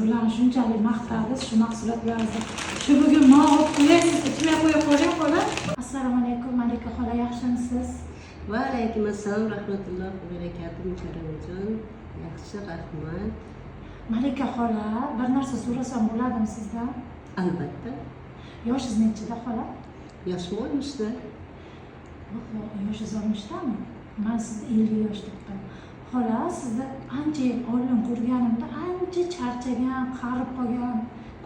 bilan shunchalik maqtamiz shu mahsulotlarni. Shu bugun men olib qo'yasiz, ichmay qo'ya qo'ying xola. Assalomu alaykum Malika xola, yaxshimisiz? Va alaykum assalom rahmatullohi va barakatuh Karimjon. Yaxshi, rahmat. Malika xola, bir narsa so'rasam bo'ladimi sizdan? Albatta. Yoshingiz nechida xola? Yoshim olmishda. Yoshingiz olmishdami? Men sizni 50 yosh debdim. Xola, sizni ancha oldin ko'rganimda ancha charchagan, qarib qolgan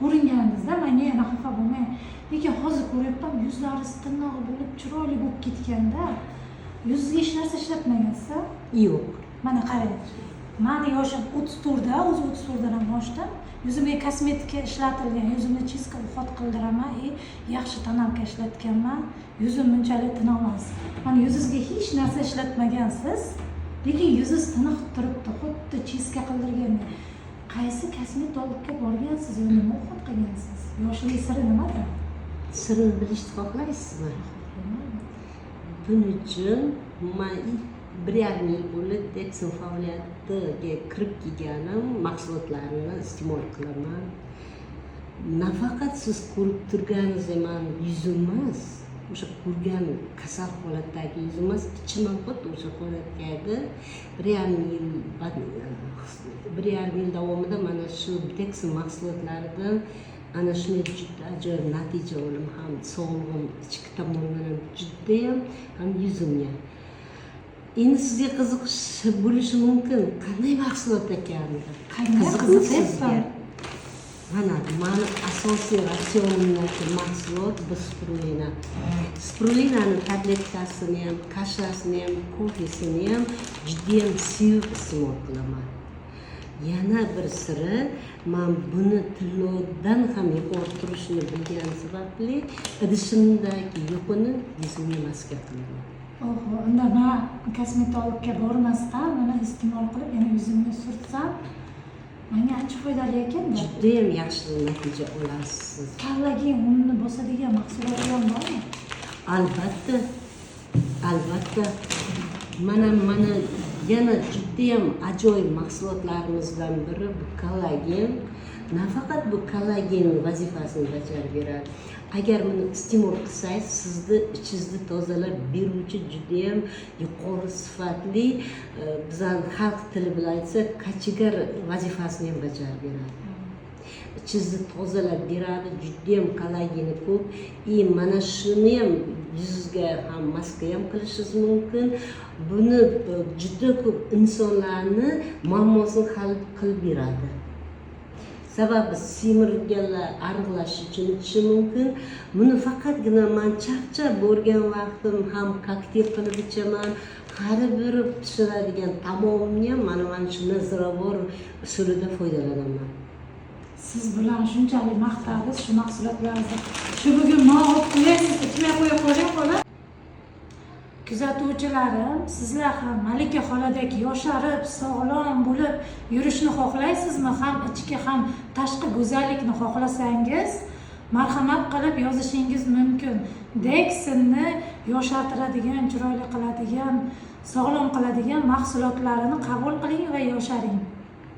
ko'ringandingiz-da, menga yana xafa bo'lmang. Lekin hozir ko'ryapman, yuzlaringiz tirnog'i bo'lib, chiroyli bo'lib ketganda. Yuzingizga hech narsa ishlatmagansiz-a? Yo'q. Mana qarang. Meni yoshim 34 da, o'zi 34 dan boshdan yuzimga kosmetika ishlatilgan, yuzimni chiska uxot qildiraman, yaxshi tonalka ishlatganman. Yuzim bunchalik tiniqmas. Mana yuzingizga hech narsa ishlatmagansiz, lekin yuzingiz tiniq turibdi, xuddi chiska qildirganda. Qaysi kosmetologga borgansiz, yoki nima uxot qilgansiz? Yoshlik siri nimada? Sirini bilishni xohlaysizmi? Buning uchun men 1,5 yil bo'lib Dexon faoliyatiga kirib kelganim, mahsulotlarini iste'mol qilaman. Nafaqat siz ko'rib turganingizdek men yuzim emas, o'sha ko'rgan kasal holatdagi yuzim emas, ichim xuddi o'sha holatdagi 1,5 yil davomida mana shu Dexon mahsulotlaridan ana shunday juda ajoyib natija oldim. Ham sog'lig'im ichki tomondan judayam, ham yuzimga. Endi sizga qiziqish bo'lishi mumkin. Qanday mahsulot ekan? Qiziqsizga. Mana meni asosiy ratsionimdagi mahsulot bu spirulina. Spirulinani tabletkasini ham, kashasini ham, kofesini ham judayam sevib iste'mol qilaman. Yana bir siri, men buni tillodan ham yuqori turishini bilgan sababli idishimdagi yuqini yuzimga maska qilaman. Oho, unda men kosmetologga bormasdan buni iste'mol qilib, yana yuzimga surtsam, menga ancha foydali ekan-da. Judayam yaxshi natija olasiz. Kollagen unni bosadigan mahsulotlar bormi? Albatta. Albatta. Mana yana judayam ajoyib mahsulotlarimizdan biri bu kollagen. Nafaqat bu kollagen vazifasini bajarib beradi. Agar buni iste'mol qilsangiz, sizni ichingizni tozalab beruvchi judayam yuqori sifatli, bizning xalq tili bilan aytsak, kachigar vazifasini ham bajarib beradi. İchingizni tozalab beradi, judayam kollageni ko'p. Mana shuni ham yuzga ham maska ham qilishingiz mumkin. Buni juda ko'p insonlarni muammosini hal qilib beradi. Sababi semirganlar ariqlash uchun ichishi mumkin. Buni faqatgina men charchab bo'lgan vaqtim ham kokteyl qilib ichaman. Har bir pishiradigan taomni ham mana shunday ziravor usulida foydalanaman. Siz bilan shunchalik maqtamiz shu mahsulotlarni. Shu bugun men olib qo'yasiz, ichmay qo'ya qo'ying xola. Kuzatuvchilarim, sizlar ham Malika xoladek yosharib, sog'lom bo'lib yurishni xohlaysizmi? Ham ichki, ham tashqi go'zallikni xohlasangiz, marhamat qilib yozishingiz mumkin. Dexonni yoshartiradigan, chiroyli qiladigan, sog'lom qiladigan mahsulotlarini qabul qiling va yosharing.